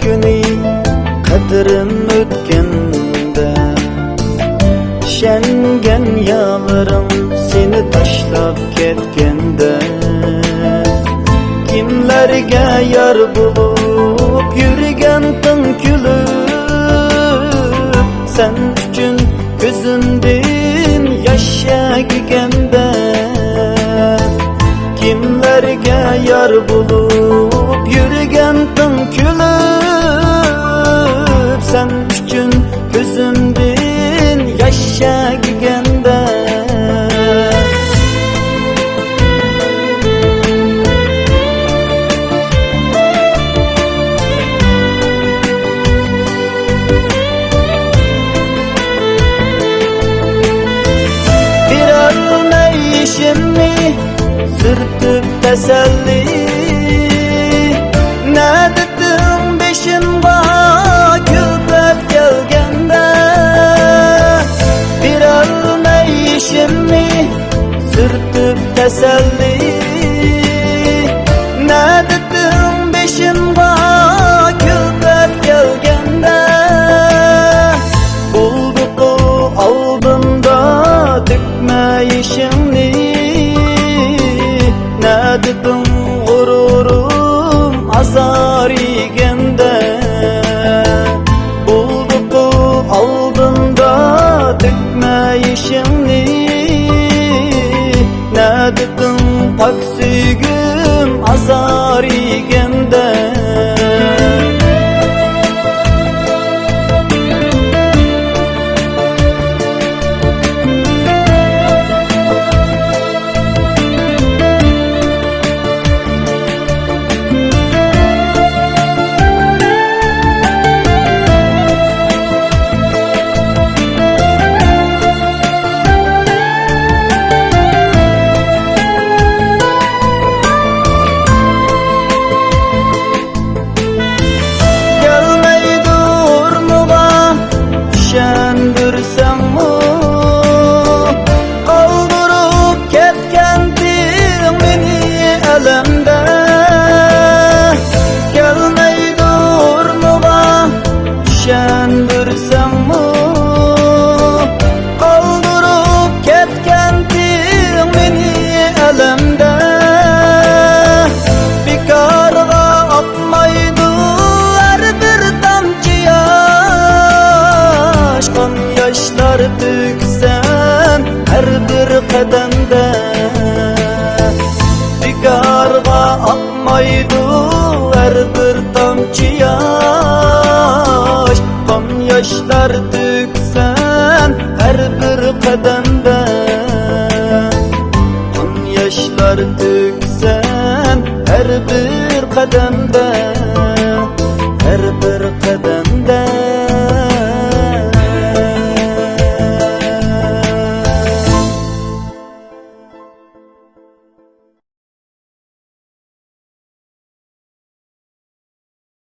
kuni qadrim o'tganda, ishongan yo'larim seni tashlab ketganda, kimlarga yor bo'lib yurgandim kulib, sen uchun ko'zimdan yashaganda, kimlarga yor bo'lib yurgandim kulib, sen uchun ko'zimdan yashaganda. İşimni sürtüp teselli, ne dedim beşimde külpet gelgende, bir örneyişimni sürtüp teselli, ne dedim beşimde külpet gelgende, bulduk o aldığımda dikmeyişimni, dedim gururum azar yegende, bulduk aldığında dikmeyişimni, ne dedim pak sügüm azar yegende. Yaşlar döksen her bir kademde, digarga akmaydı her bir tamçı yaş. Kan yaşlar döksen her bir kademde, kan yaşlar döksen her bir kademde.